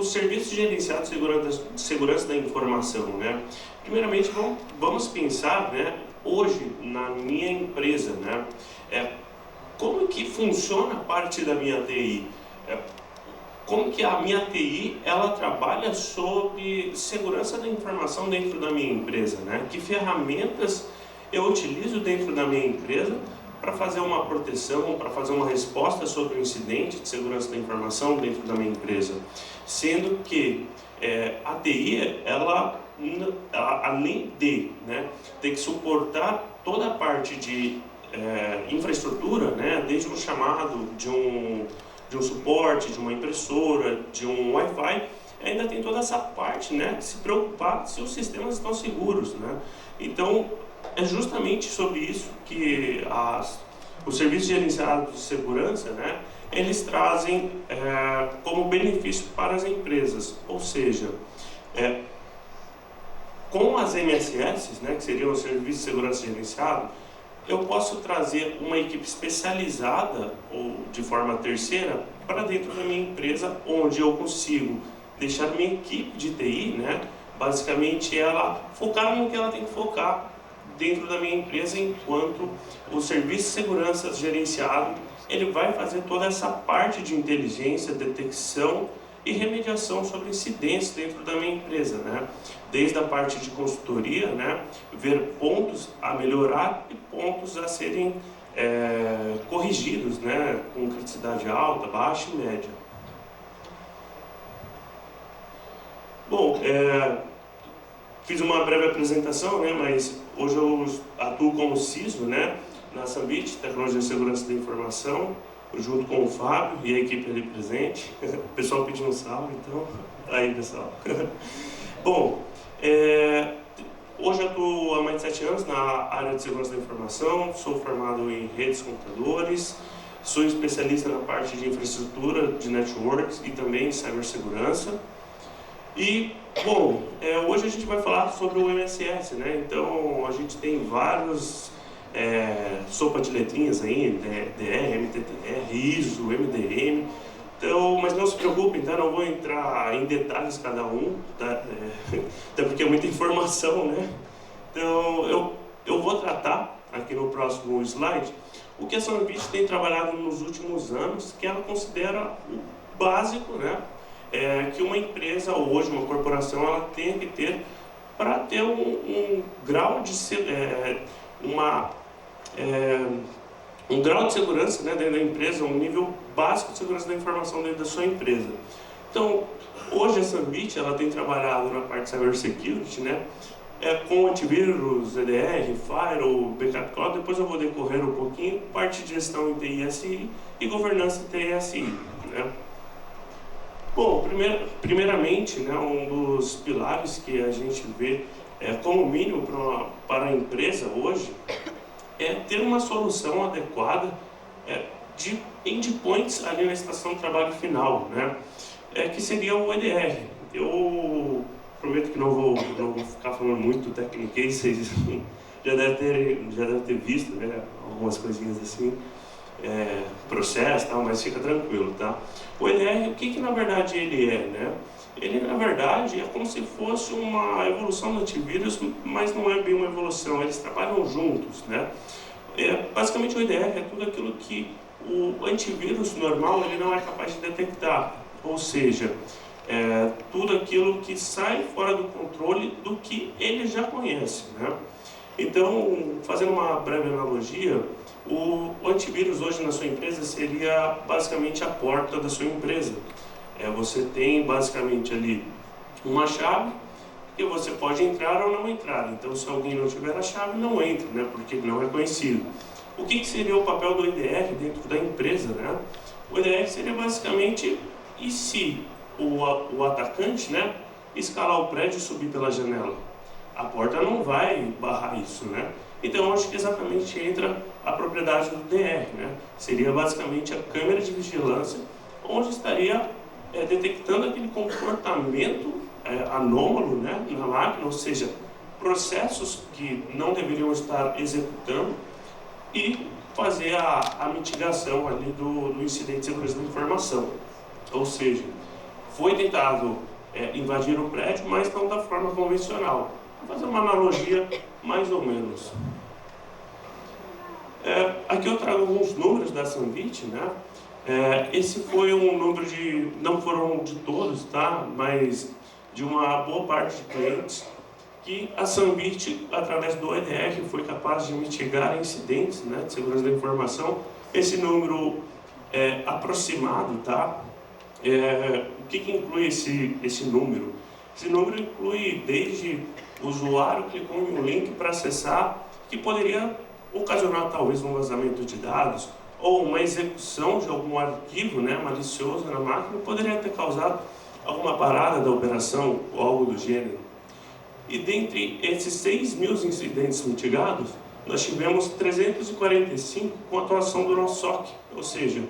os serviços gerenciados de segurança da informação, né? Primeiramente, vamos pensar, né, hoje na minha empresa, né, como que funciona a parte da minha TI? Como que a minha TI ela trabalha sobre segurança da informação dentro da minha empresa, né? Que ferramentas eu utilizo dentro da minha empresa para fazer uma proteção, para fazer uma resposta sobre o incidente de segurança da informação dentro da minha empresa, sendo que a TI ela além de, né, ter que suportar toda a parte de infraestrutura, né, desde um chamado de um suporte, de uma impressora, de um Wi-Fi, ainda tem toda essa parte, né, de se preocupar se os sistemas estão seguros, né? Então, é justamente sobre isso que os serviços gerenciados de segurança, né, eles trazem como benefício para as empresas, ou seja, com as MSS, né, que seriam os serviços de segurança gerenciado, eu posso trazer uma equipe especializada ou de forma terceira para dentro da minha empresa, onde eu consigo deixar minha equipe de TI, né, basicamente ela focar no que ela tem que focar dentro da minha empresa, enquanto o serviço de segurança gerenciado ele vai fazer toda essa parte de inteligência, detecção e remediação sobre incidentes dentro da minha empresa, né? Desde a parte de consultoria, né, ver pontos a melhorar e pontos a serem corrigidos, né, com criticidade alta, baixa e média. Bom, fiz uma breve apresentação, né, mas hoje eu atuo como CISO, né, na Sambit, Tecnologia de Segurança da Informação, junto com o Fábio e a equipe ali presente. O pessoal pediu um salve, então, aí pessoal. Bom, hoje eu atuo há mais de 7 anos na área de segurança da informação, sou formado em redes de computadores, sou especialista na parte de infraestrutura, de networks e também em cibersegurança. E, bom, hoje a gente vai falar sobre o MSS, né? Então, a gente tem vários sopa de letrinhas aí, DR, MTTR, ISO, MDM. Então, mas não se preocupem, tá? Não vou entrar em detalhes cada um, tá? Até porque é muita informação, né? Então, eu vou tratar aqui no próximo slide o que a Sambit tem trabalhado nos últimos anos, que ela considera o básico, né? Que uma empresa hoje, uma corporação, ela tem que ter para ter um grau de um grau de segurança, né, dentro da empresa, um nível básico de segurança da informação dentro da sua empresa. Então, hoje a Sambit ela tem trabalhado na parte de cybersecurity, né, com antivírus, EDR, Firewall, Backup Cloud. Depois eu vou decorrer um pouquinho, parte de gestão em TI/SI e governança em TI/SI, né. Bom, primeiramente, né, um dos pilares que a gente vê como mínimo para a empresa hoje é ter uma solução adequada de endpoints ali na estação de trabalho final, né? Que seria o EDR. Eu prometo que não vou ficar falando muito técnico, vocês já devem ter visto, né, algumas coisinhas assim, processo e tal, mas fica tranquilo, tá? O EDR, o que na verdade ele é, né? Ele, na verdade, é como se fosse uma evolução do antivírus, mas não é bem uma evolução, eles trabalham juntos, né? Basicamente, o EDR é tudo aquilo que o antivírus normal ele não é capaz de detectar, ou seja, tudo aquilo que sai fora do controle do que ele já conhece, né? Então, fazendo uma breve analogia, o antivírus hoje na sua empresa seria basicamente a porta da sua empresa. Você tem basicamente ali uma chave e você pode entrar ou não entrar. Então, se alguém não tiver a chave, não entra, né? Porque não é conhecido. O que seria o papel do EDR dentro da empresa, né? O EDR seria basicamente, e se o atacante, né, escalar o prédio e subir pela janela? A porta não vai barrar isso, né? Então, acho que exatamente entra a propriedade do DR, né? Seria basicamente a câmera de vigilância, onde estaria detectando aquele comportamento anômalo, né, na máquina, ou seja, processos que não deveriam estar executando e fazer a mitigação ali do incidente de segurança da informação. Ou seja, foi tentado invadir o prédio, mas não da forma convencional. Vou fazer uma analogia mais ou menos. Aqui eu trago alguns números da Sunbit, né? Esse foi um número de, não foram de todos, tá? Mas de uma boa parte de clientes, que a Sunbit, através do EDR, foi capaz de mitigar incidentes, né, de segurança da informação. Esse número aproximado, tá? O que inclui esse número? Esse número inclui desde o usuário clicou em um link para acessar, que poderia ocasionar talvez um vazamento de dados, ou uma execução de algum arquivo, né, malicioso na máquina, poderia ter causado alguma parada da operação ou algo do gênero. E dentre esses 6.000 incidentes mitigados, nós tivemos 345 com a atuação do nosso SOC, ou seja,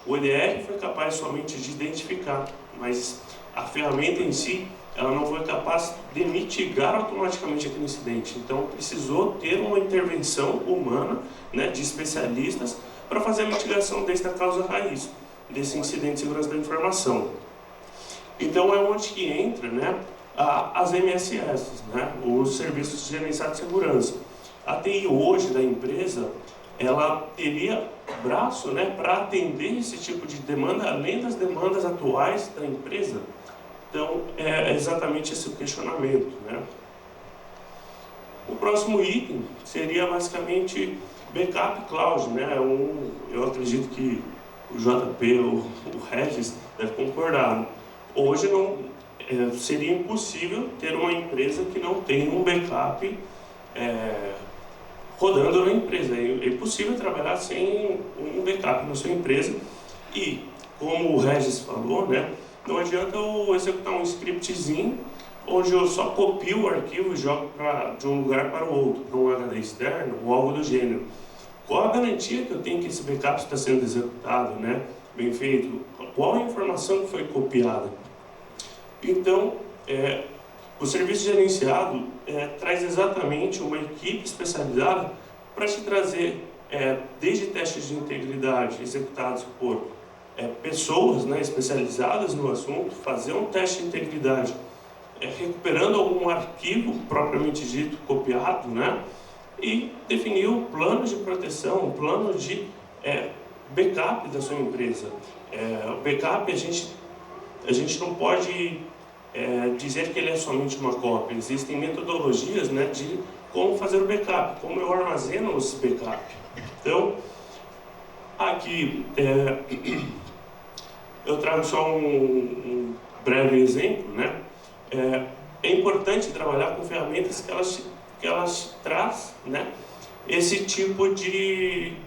o EDR foi capaz somente de identificar, mas a ferramenta em si, ela não foi capaz de mitigar automaticamente aquele incidente. Então, precisou ter uma intervenção humana, né, de especialistas, para fazer a mitigação desde a causa raiz desse incidente de segurança da informação. Então, é onde que entra, né, as MSS, né, os Serviços Gerenciados de Segurança. A TI hoje da empresa, ela teria braço, né, para atender esse tipo de demanda, além das demandas atuais da empresa. Então, é exatamente esse o questionamento, né? O próximo item seria basicamente backup cloud, né? Eu acredito que o JP ou o Regis deve concordar. Hoje não seria impossível ter uma empresa que não tem um backup rodando na empresa. É impossível trabalhar sem um backup na sua empresa. E, como o Regis falou, né, não adianta eu executar um scriptzinho onde eu só copio o arquivo e jogo de um lugar para o outro, para um HD externo ou algo do gênero. Qual a garantia que eu tenho que esse backup está sendo executado, né, bem feito? Qual a informação que foi copiada? Então, o serviço gerenciado traz exatamente uma equipe especializada para te trazer desde testes de integridade executados por pessoas, né, especializadas no assunto, fazer um teste de integridade recuperando algum arquivo propriamente dito copiado, né, e definir o plano de proteção, o plano de backup da sua empresa. O backup a gente não pode dizer que ele é somente uma cópia. Existem metodologias, né, de como fazer o backup, como eu armazeno esse backup. Então, aqui eu trago só um breve exemplo, né? É importante trabalhar com ferramentas que elas trazem, né, esse tipo de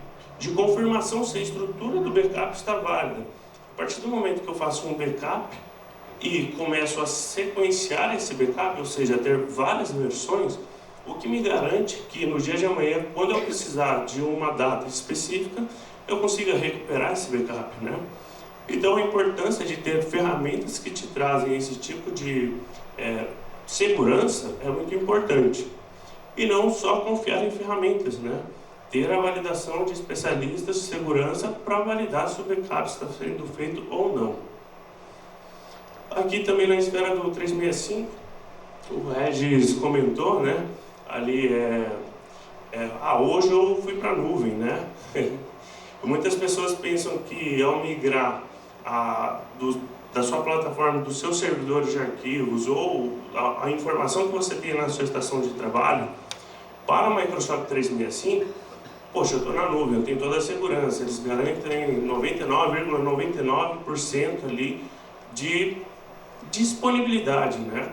confirmação se a estrutura do backup está válida. A partir do momento que eu faço um backup e começo a sequenciar esse backup, ou seja, ter várias versões, o que me garante que no dia de amanhã, quando eu precisar de uma data específica, eu consiga recuperar esse backup, né? Então, a importância de ter ferramentas que te trazem esse tipo de segurança é muito importante. E não só confiar em ferramentas, né? Ter a validação de especialistas de segurança para validar se o backup está sendo feito ou não. Aqui também na esfera do 365, o Regis comentou, né? Ali hoje eu fui para a nuvem, né? Muitas pessoas pensam que ao migrar da sua plataforma, dos seus servidores de arquivos ou a informação que você tem na sua estação de trabalho para o Microsoft 365, poxa, eu estou na nuvem, eu tenho toda a segurança, eles garantem 99,99% ali de disponibilidade, né?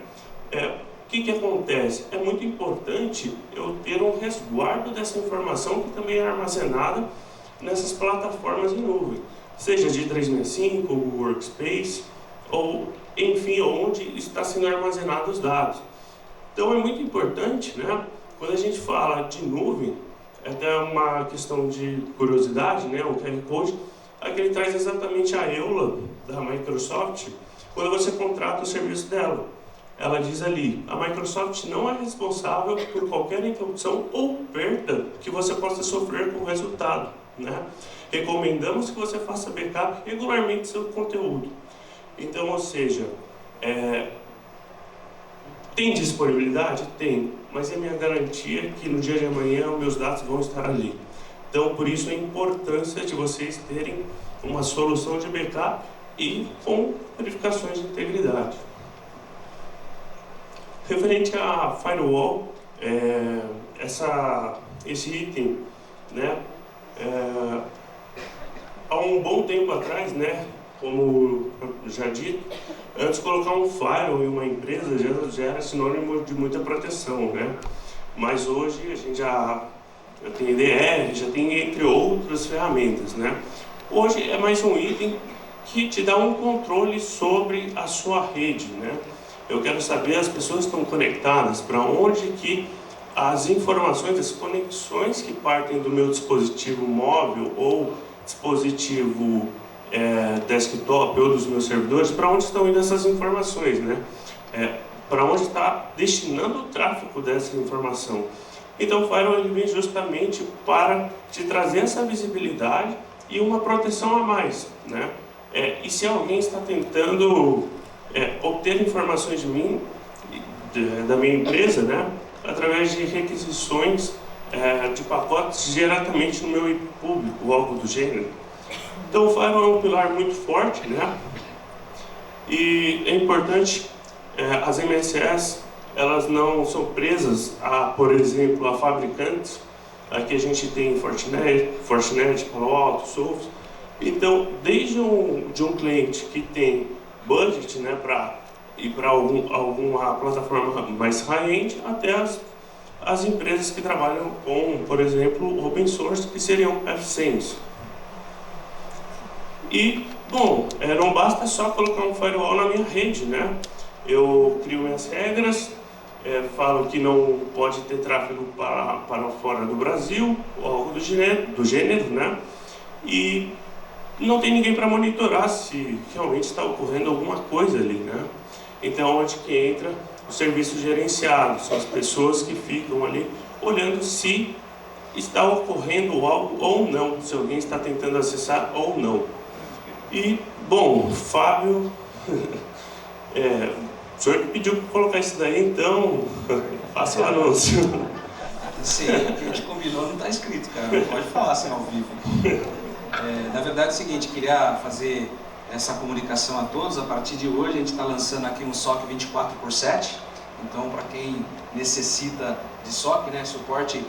O que acontece? É muito importante eu ter um resguardo dessa informação que também é armazenada nessas plataformas em nuvem, seja de 365, ou Google Workspace, ou enfim, onde está sendo armazenado os dados. Então é muito importante, né? Quando a gente fala de nuvem, até uma questão de curiosidade, né? O QR Code, aqui ele traz exatamente a EULA da Microsoft, quando você contrata o serviço dela. Ela diz ali, a Microsoft não é responsável por qualquer interrupção ou perda que você possa sofrer com o resultado, né? Recomendamos que você faça backup regularmente do seu conteúdo. Então, ou seja, tem disponibilidade? Tem, mas é minha garantia que no dia de amanhã os meus dados vão estar ali. Então, por isso a importância de vocês terem uma solução de backup e com verificações de integridade. Referente a firewall, esse item, né, há um bom tempo atrás, né, como já dito, antes de colocar um firewall em uma empresa já era sinônimo de muita proteção, né? Mas hoje a gente já tem EDR, já tem entre outras ferramentas, né? Hoje é mais um item que te dá um controle sobre a sua rede, né? Eu quero saber as pessoas que estão conectadas, para onde que as informações, as conexões que partem do meu dispositivo móvel ou dispositivo desktop ou dos meus servidores, para onde estão indo essas informações, né? Para onde está destinando o tráfego dessa informação. Então o firewall ele vem justamente para te trazer essa visibilidade e uma proteção a mais, né? E se alguém está tentando obter informações de mim, da minha empresa, né, através de requisições de pacotes diretamente no meu IP público ou algo do gênero. Então o firewall é um pilar muito forte, né? E é importante, as MSS, elas não são presas a, por exemplo, a fabricantes. Aqui a gente tem Fortinet, Palo Alto, Sophos. Então, desde de um cliente que tem budget, né, para ir para alguma plataforma mais high-end, até as empresas que trabalham com, por exemplo, open source, que seriam F-Sense. E, bom, não basta só colocar um firewall na minha rede, né? Eu crio minhas regras, falo que não pode ter tráfego para fora do Brasil, ou algo do gênero, né? E não tem ninguém para monitorar se realmente está ocorrendo alguma coisa ali, né? Então, onde que entra o serviço gerenciado? São as pessoas que ficam ali olhando se está ocorrendo algo ou não, se alguém está tentando acessar ou não. E, bom, Fábio, o senhor que pediu para colocar isso daí, então, faça o anúncio. Sim, o que a gente combinou não está escrito, cara, não pode falar assim ao vivo. Na verdade é o seguinte, queria fazer essa comunicação a todos. A partir de hoje a gente está lançando aqui um SOC 24/7, então para quem necessita de SOC, né, suporte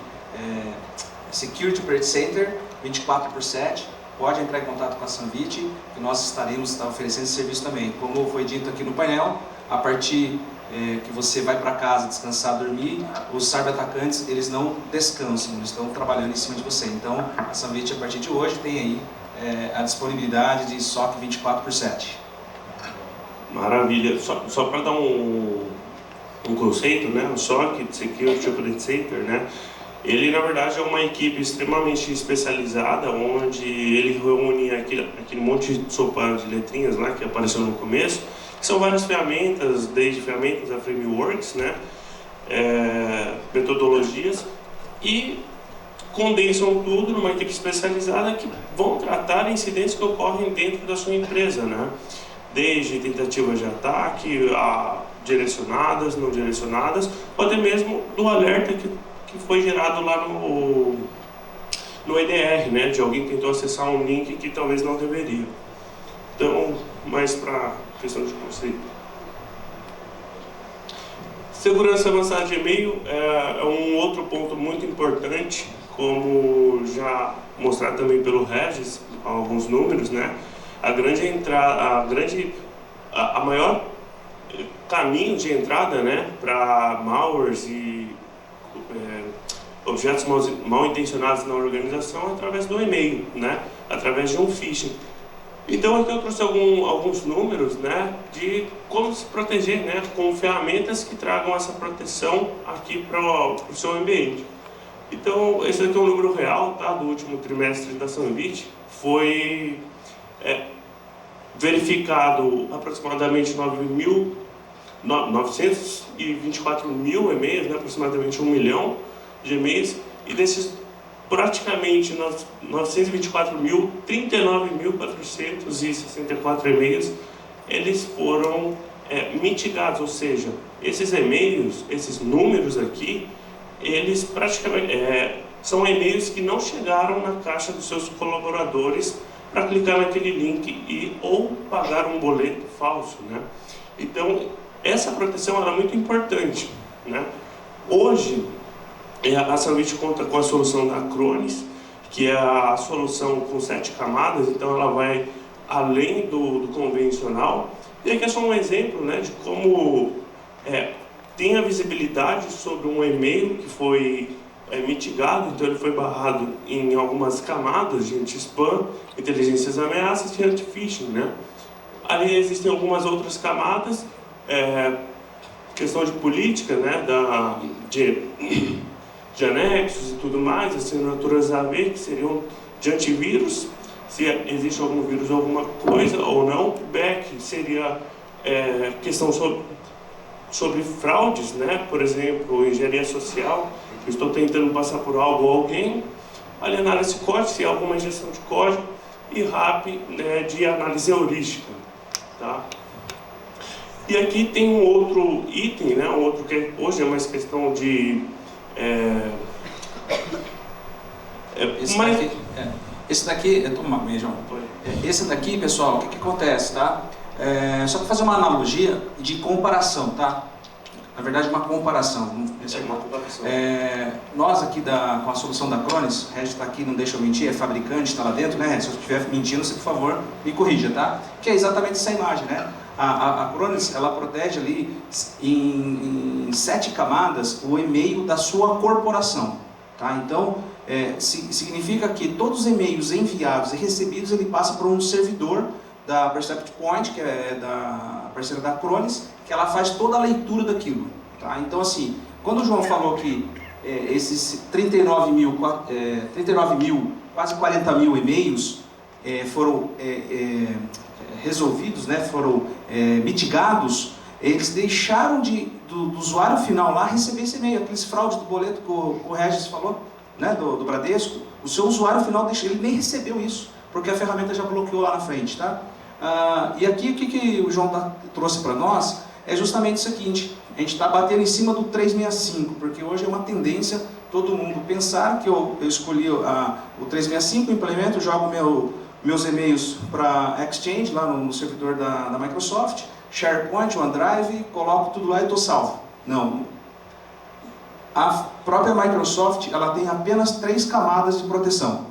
Security Operations Center 24/7, pode entrar em contato com a Sanvit, que nós estaremos oferecendo esse serviço também. Como foi dito aqui no painel, a partir que você vai para casa descansar, dormir, os cyberatacantes eles não descansam, eles estão trabalhando em cima de você. Então a Sanvit a partir de hoje tem aí a disponibilidade de SOC 24/7. Maravilha. Só para dar um conceito, né? O SOC, Security Operations Center, né? Ele na verdade é uma equipe extremamente especializada, onde ele reúne aquele monte de sopa de letrinhas lá que apareceu no começo. São várias ferramentas, desde ferramentas a frameworks, né? Metodologias, e condensam tudo numa equipe especializada que vão tratar incidentes que ocorrem dentro da sua empresa, né? Desde tentativas de ataque, a direcionadas, não direcionadas, ou até mesmo do alerta que foi gerado lá no EDR, né? De alguém que tentou acessar um link que talvez não deveria. Então, mais para questão de conceito. Segurança avançada de e-mail é um outro ponto muito importante, como já mostrado também pelo Regis, alguns números, né? A maior caminho de entrada, né, para malwares e objetos mal intencionados na organização é através do e-mail, né? Através de um phishing. Então aqui eu trouxe alguns números, né, de como se proteger, né, com ferramentas que tragam essa proteção aqui para o seu ambiente. Então esse aqui é um número real, tá, do último trimestre da Sanvit. Foi verificado aproximadamente 924 mil e-mails, né, aproximadamente 1 milhão de e-mails, e desses praticamente 924 mil, 39.464 e-mails eles foram mitigados, ou seja, esses e-mails, esses números aqui, eles praticamente são e-mails que não chegaram na caixa dos seus colaboradores para clicar naquele link ou pagar um boleto falso, né? Então, essa proteção era muito importante, né? Hoje, a Sunbit conta com a solução da Acronis, que é a solução com 7 camadas, então ela vai além do convencional. E aqui é só um exemplo, né, de como tem a visibilidade sobre um e-mail que foi mitigado, então ele foi barrado em algumas camadas de anti-spam, inteligências ameaças e anti-phishing, né? Ali existem algumas outras camadas, questão de política, né, de anexos e tudo mais, assinaturas AV, que seriam de antivírus, se existe algum vírus ou alguma coisa ou não. Back seria questão sobre fraudes, né? Por exemplo, engenharia social, eu estou tentando passar por algo ou alguém. Ali, análise de código, se há alguma injeção de código. E RAP, né, de análise heurística. Tá? E aqui tem um outro item, né? Um outro que hoje é mais questão de... Esse daqui, esse daqui, pessoal, o que acontece, tá? Só para fazer uma analogia de comparação, tá? Na verdade, uma comparação. Nós aqui com a solução da Acronis, Regis está aqui, não deixa eu mentir, é fabricante, está lá dentro, né, Regis? Se eu estiver mentindo, você, por favor, me corrija, tá? Que é exatamente essa imagem, né? A Acronis, ela protege ali em 7 camadas o e-mail da sua corporação, tá? Então, significa que todos os e-mails enviados e recebidos, ele passa por um servidor da Percept Point, que é da parceira da Acronis, que ela faz toda a leitura daquilo, tá? Então, assim, quando o João falou que esses 39 mil, quase 40 mil e-mails foram resolvidos, né, foram mitigados, eles deixaram do usuário final lá receber esse e-mail, aqueles fraudes do boleto que o Regis falou, né, do Bradesco. O seu usuário final, ele nem recebeu isso, porque a ferramenta já bloqueou lá na frente, tá? E aqui o que o João trouxe para nós é justamente o seguinte: a gente está batendo em cima do 365, porque hoje é uma tendência todo mundo pensar que eu escolhi o 365, implemento, jogo meus e-mails para Exchange, lá no servidor da Microsoft, SharePoint, OneDrive, coloco tudo lá e estou salvo. Não. A própria Microsoft, ela tem apenas 3 camadas de proteção.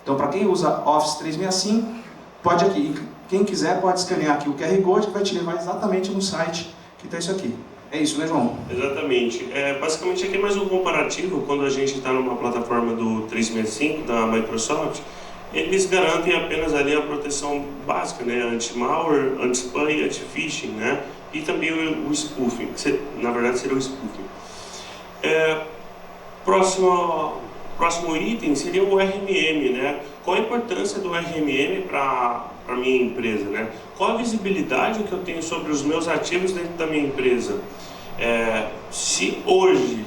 Então, para quem usa Office 365, pode aqui, quem quiser pode escanear aqui o QR Code, que vai te levar exatamente no site que está isso aqui. É isso, né, João? Exatamente. Basicamente aqui é mais um comparativo. Quando a gente está numa plataforma do 365 da Microsoft, eles garantem apenas ali a proteção básica, né? Anti-malware, anti-spam e anti-phishing, né? E também o spoofing, que na verdade seria o spoofing. Próximo item seria o RMM, né? Qual a importância do RMM para a minha empresa, né? Qual a visibilidade que eu tenho sobre os meus ativos dentro da minha empresa? Se hoje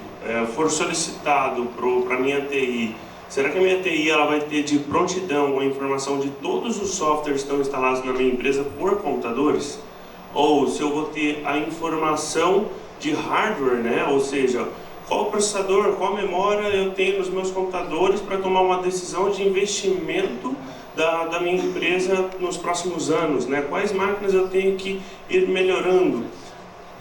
for solicitado para a minha TI, será que a minha TI ela vai ter de prontidão a informação de todos os softwares que estão instalados na minha empresa por computadores? Ou se eu vou ter a informação de hardware, né? Ou seja, qual processador, qual memória eu tenho nos meus computadores para tomar uma decisão de investimento da minha empresa nos próximos anos, né? Quais máquinas eu tenho que ir melhorando?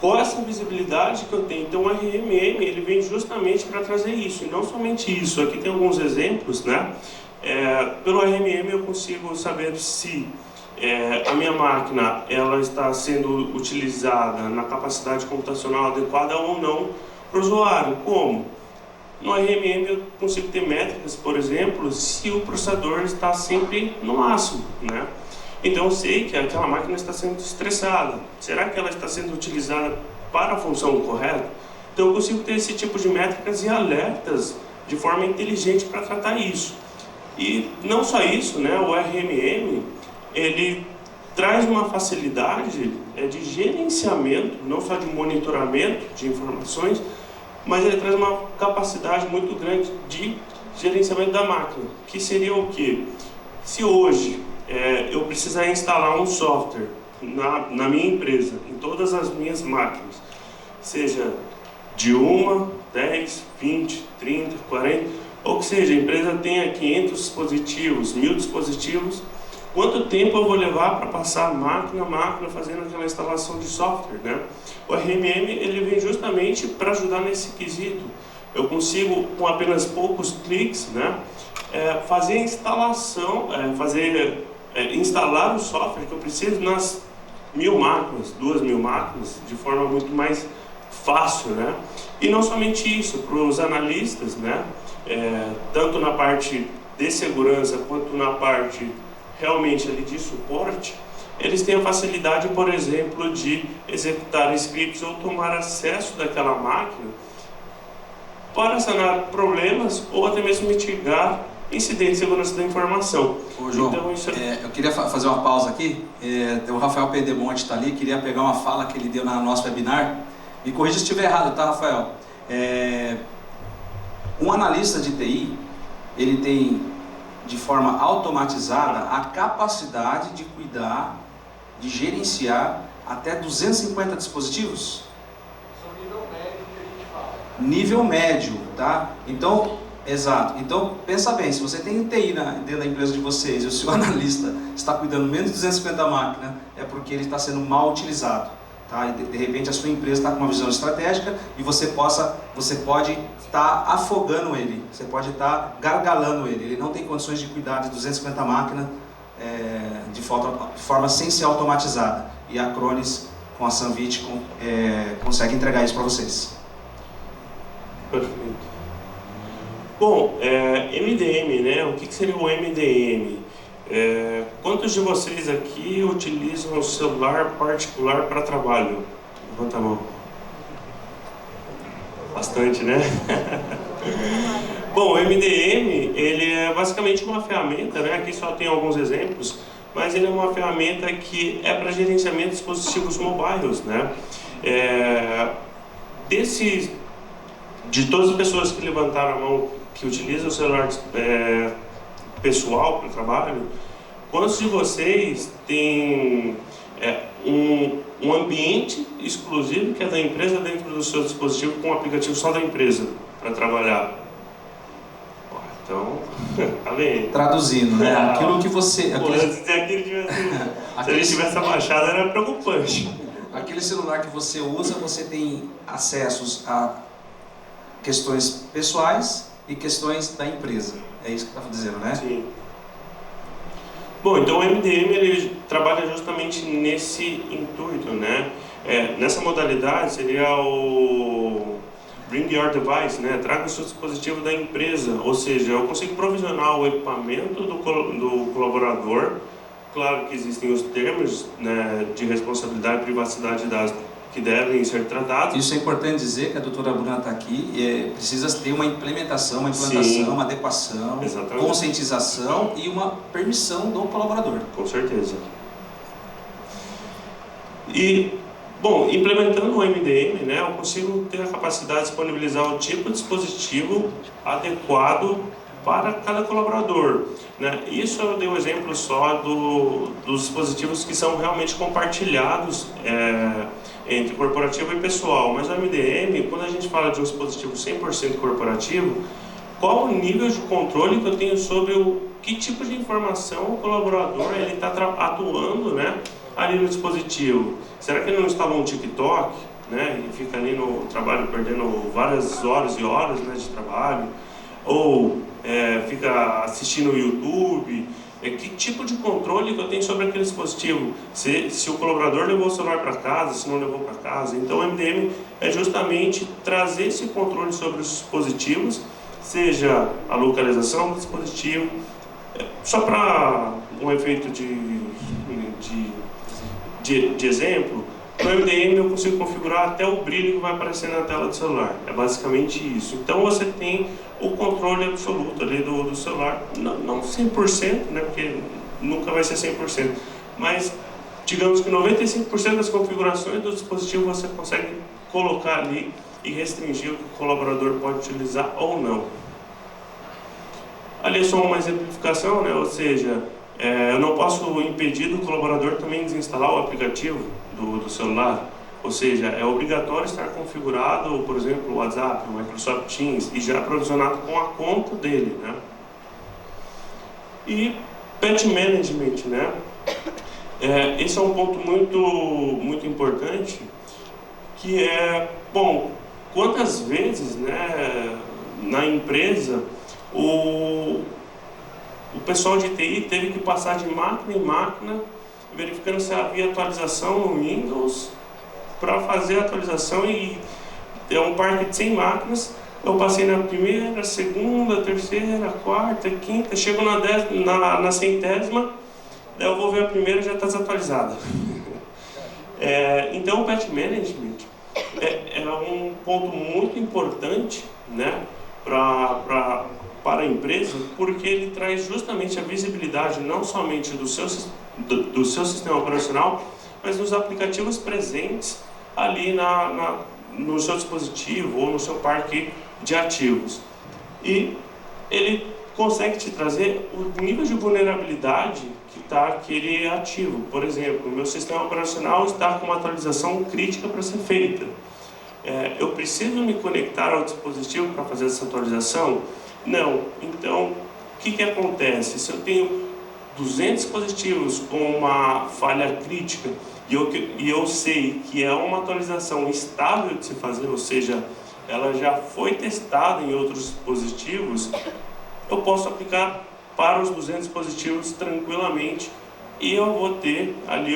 Qual essa visibilidade que eu tenho? Então o RMM ele vem justamente para trazer isso, e não somente isso. Aqui tem alguns exemplos, né? Pelo RMM eu consigo saber se a minha máquina ela está sendo utilizada na capacidade computacional adequada ou não para o usuário. Como? No RMM eu consigo ter métricas, por exemplo, se o processador está sempre no máximo, né? Então eu sei que aquela máquina está sendo estressada. Será que ela está sendo utilizada para a função correta? Então eu consigo ter esse tipo de métricas e alertas de forma inteligente para tratar isso. E não só isso, né? O RMM ele traz uma facilidade de gerenciamento, não só de monitoramento de informações, mas ele traz uma capacidade muito grande de gerenciamento da máquina, que seria o quê? Se hoje eu precisar instalar um software na minha empresa, em todas as minhas máquinas, seja de 1, 10, 20, 30, 40, ou que seja, a empresa tenha 500 dispositivos, 1000 dispositivos, quanto tempo eu vou levar para passar máquina a máquina fazendo aquela instalação de software, né? O RMM ele vem justamente para ajudar nesse quesito. Eu consigo, com apenas poucos cliques, né, fazer a instalação, instalar o software que eu preciso nas 1000 máquinas, 2000 máquinas, de forma muito mais fácil, né? E não somente isso, para os analistas, né, tanto na parte de segurança quanto na parte realmente ali de suporte, eles têm a facilidade, por exemplo, de executar scripts ou tomar acesso daquela máquina para sanar problemas ou até mesmo mitigar incidentes de segurança da informação. Ô, João, então, isso eu queria fazer uma pausa aqui. O Rafael Pedemonte está ali, queria pegar uma fala que ele deu no nosso webinar. Me corrija se estiver errado, tá, Rafael? Um analista de TI, ele tem, de forma automatizada, a capacidade de cuidar, de gerenciar até 250 dispositivos? Nível médio que a gente fala. Nível médio, tá? Então, exato. Então, pensa bem, se você tem TI dentro da empresa de vocês e o seu analista está cuidando menos de 250 máquinas, é porque ele está sendo mal utilizado, tá? E de repente a sua empresa está com uma visão estratégica e você pode estar afogando ele, você pode estar gargalando ele. Ele não tem condições de cuidar de 250 máquinas de forma sem ser automatizada. E a Acronis, com a Sunvit, consegue entregar isso para vocês. Perfeito. Bom, MDM, né? O que seria o MDM? Quantos de vocês aqui utilizam o celular particular para trabalho? Levanta a mão. Bastante, né? Bom, o MDM, ele é basicamente uma ferramenta, né? Aqui só tem alguns exemplos, mas ele é uma ferramenta que é para gerenciamento de dispositivos mobiles, né? De todas as pessoas que levantaram a mão, que utilizam o celular pessoal para o trabalho, quantos de vocês têm um ambiente exclusivo que é da empresa dentro do seu dispositivo com um aplicativo só da empresa para trabalhar? Então, tá bem. Traduzindo, né? Aquilo que você... Se ele tivesse abaixado era preocupante. Aquele celular que você usa, você tem acessos a questões pessoais e questões da empresa. É isso que você está dizendo, né? Sim. Bom, então o MDM ele trabalha justamente nesse intuito, né? Nessa modalidade seria o Bring Your Device, né? Traga o seu dispositivo da empresa, ou seja, eu consigo provisionar o equipamento do colaborador. Claro que existem os termos, né, de responsabilidade e privacidade de dados que devem ser tratados. Isso é importante dizer que a doutora Bruna está aqui e precisa ter uma implementação, Sim, uma adequação, exatamente, conscientização e uma permissão do colaborador. Com certeza. E, bom, implementando o MDM, né, eu consigo ter a capacidade de disponibilizar o tipo de dispositivo adequado para cada colaborador, né? Isso eu dei um exemplo só dos dispositivos que são realmente compartilhados entre corporativo e pessoal, mas o MDM, quando a gente fala de um dispositivo 100% corporativo, qual o nível de controle que eu tenho sobre que tipo de informação o colaborador está atuando, né, ali no dispositivo? Será que ele não instala um TikTok, né, e fica ali no trabalho perdendo várias horas e horas, né, de trabalho? Ou fica assistindo o YouTube? Que tipo de controle que eu tenho sobre aquele dispositivo? Se o colaborador levou o celular para casa, se não levou para casa. Então o MDM é justamente trazer esse controle sobre os dispositivos, seja a localização do dispositivo, só para um efeito de exemplo, no MDM eu consigo configurar até o brilho que vai aparecer na tela do celular. É basicamente isso. Então você tem o controle absoluto ali do celular, não 100%, né, porque nunca vai ser 100%, mas digamos que 95% das configurações do dispositivo você consegue colocar ali e restringir o que o colaborador pode utilizar ou não. Ali é só uma exemplificação, né, ou seja, Eu não posso impedir do colaborador também desinstalar o aplicativo do celular. Ou seja, é obrigatório estar configurado, por exemplo, o WhatsApp, o Microsoft Teams, e já provisionado com a conta dele, né? E Patch Management, né? Esse é um ponto muito importante, que é, bom, quantas vezes, né, na empresa, o pessoal de TI teve que passar de máquina em máquina, verificando se havia atualização no Windows, para fazer a atualização, e é um parque de 100 máquinas, eu passei na primeira, segunda, terceira, quarta, quinta, chego na centésima, daí eu vou ver a primeira e já está desatualizada. Então o Patch Management é um ponto muito importante, né, para a empresa, porque ele traz justamente a visibilidade não somente do seu sistema operacional, mas dos aplicativos presentes ali no seu dispositivo ou no seu parque de ativos. E ele consegue te trazer o nível de vulnerabilidade que está aquele ativo. Por exemplo, o meu sistema operacional está com uma atualização crítica para ser feita. Eu preciso me conectar ao dispositivo para fazer essa atualização? Não. Então, o que acontece? Se eu tenho 200 dispositivos com uma falha crítica e eu sei que é uma atualização estável de se fazer, ou seja, ela já foi testada em outros dispositivos, eu posso aplicar para os 200 dispositivos tranquilamente e eu vou ter ali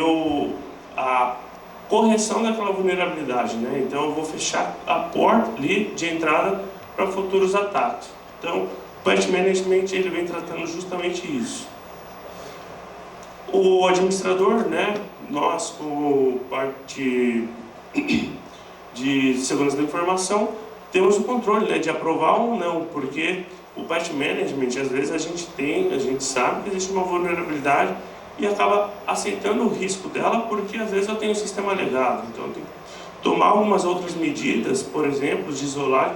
a correção daquela vulnerabilidade, né? Então eu vou fechar a porta ali de entrada para futuros ataques. Então o Patch Management ele vem tratando justamente isso. O administrador, né, nós como parte de segurança da informação, temos o controle, né, de aprovar ou não, porque o Patch Management, às vezes a gente sabe que existe uma vulnerabilidade e acaba aceitando o risco dela, porque às vezes eu tenho um sistema legado, então eu tenho que tomar algumas outras medidas, por exemplo, de isolar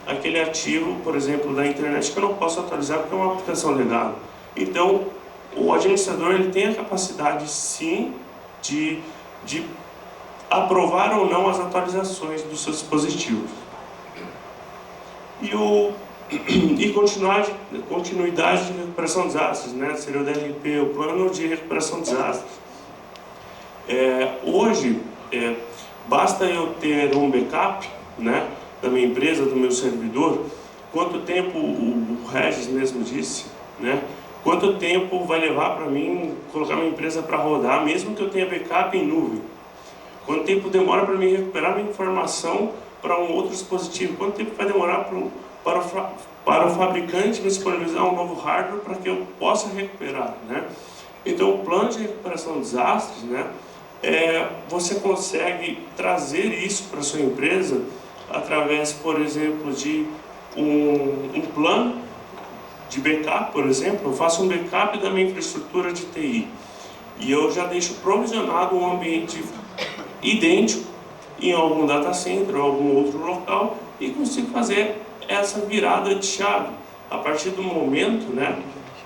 aquele ativo, por exemplo, da internet que eu não posso atualizar porque é uma aplicação legado. Então, o administrador ele tem a capacidade, sim, de aprovar ou não as atualizações dos seus dispositivos. E continuidade de recuperação de desastres, né? Seria o DRP, o Plano de Recuperação de Desastres. Hoje, basta eu ter um backup, né, da minha empresa, do meu servidor. Quanto tempo, o Regis mesmo disse, né? Quanto tempo vai levar para mim colocar minha empresa para rodar, mesmo que eu tenha backup em nuvem? Quanto tempo demora para mim recuperar minha informação para um outro dispositivo? Quanto tempo vai demorar para o fabricante me disponibilizar um novo hardware para que eu possa recuperar, né? Então, o plano de recuperação de desastres, né, você consegue trazer isso para a sua empresa através, por exemplo, de um plano de backup. Por exemplo, eu faço um backup da minha infraestrutura de TI e eu já deixo provisionado um ambiente idêntico em algum data center ou algum outro local e consigo fazer essa virada de chave. A partir do momento, né,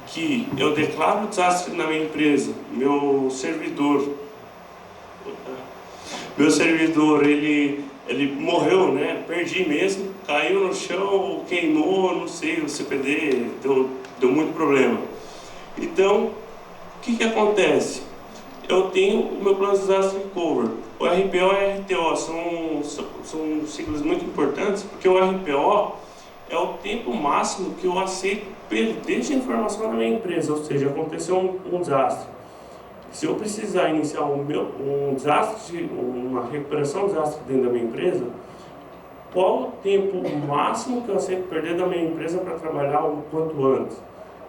que eu declaro o desastre na minha empresa, meu servidor ele morreu, né, perdi mesmo, caiu no chão, queimou, não sei, o CPD, deu muito problema. Então, o que acontece? Eu tenho o meu plano de desastre recovery. O RPO e o RTO são siglas muito importantes, porque o RPO é o tempo máximo que eu aceito perder de informação na minha empresa, ou seja, aconteceu um desastre. Se eu precisar iniciar uma recuperação de desastre dentro da minha empresa, qual o tempo máximo que eu aceito perder da minha empresa para trabalhar o quanto antes,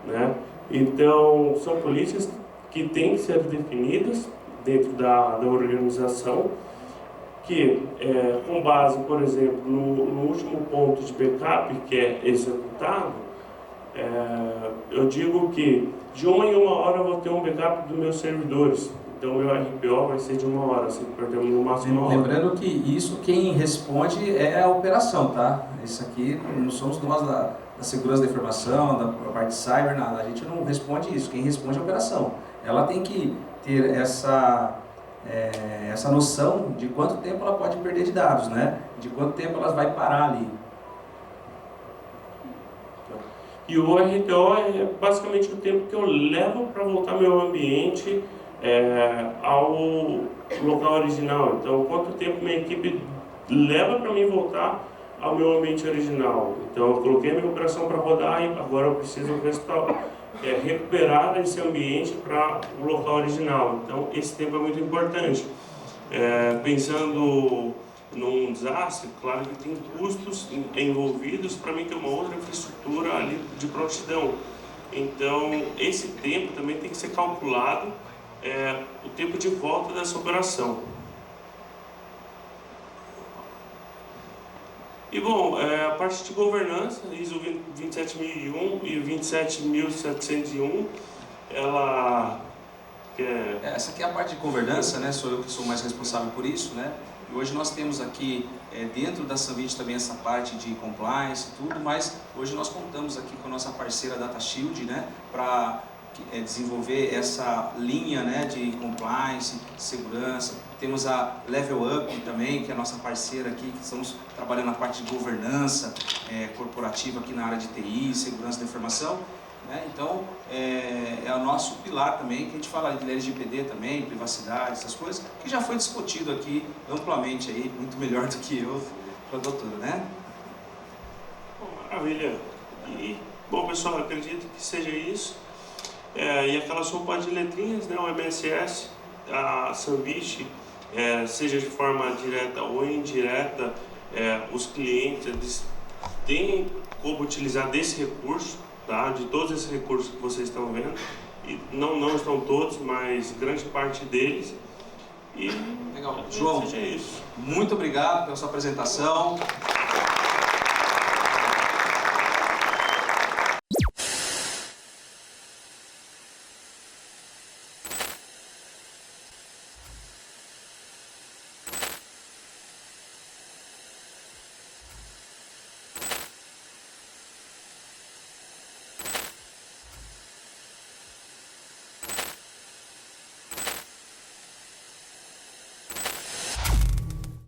né? Então, são políticas que têm que ser definidas dentro da organização, que com base, por exemplo, no último ponto de backup que é executado, eu digo que de 1 em 1 hora eu vou ter um backup dos meus servidores. Então, o meu RPO vai ser de 1 hora, se perdemos no máximo 1 hora. Lembrando que isso quem responde é a operação, tá? Isso aqui não somos nós da da segurança da informação, da parte de cyber, nada. A gente não responde isso. Quem responde é a operação. Ela tem que ter essa noção de quanto tempo ela pode perder de dados, né? De quanto tempo ela vai parar ali. E o RTO é basicamente o tempo que eu levo para voltar meu ambiente ao local original. Então, quanto tempo minha equipe leva para mim voltar ao meu ambiente original. Então, eu coloquei a minha operação para rodar e agora eu preciso recuperar esse ambiente para o local original. Então, esse tempo é muito importante. Pensando num desastre, claro que tem custos envolvidos para mim ter uma outra infraestrutura ali de prontidão. Então, esse tempo também tem que ser calculado, o tempo de volta dessa operação. E bom, a parte de governança, ISO 27001 e 27701, ela... Essa aqui é a parte de governança, né? Sou eu que sou mais responsável por isso, né? E hoje nós temos aqui, dentro da Sunbit também essa parte de compliance e tudo, mas hoje nós contamos aqui com a nossa parceira DataShield, né? Para desenvolver essa linha, né, de compliance, de segurança. Temos a Level Up também, que é a nossa parceira aqui, que estamos trabalhando na parte de governança corporativa aqui na área de TI, segurança da informação. Então, é o nosso pilar também, que a gente fala de LGPD também, privacidade, essas coisas, que já foi discutido aqui amplamente, aí, muito melhor do que eu, para a doutora, né? Maravilha. E, bom, pessoal, eu acredito que seja isso. E aquela sopa de letrinhas, né, o MSS, a Sunbit, seja de forma direta ou indireta, os clientes eles têm como utilizar desse recurso, tá? De todos esses recursos que vocês estão vendo, e não estão todos, mas grande parte deles. E legal. João, seja isso. Muito obrigado pela sua apresentação.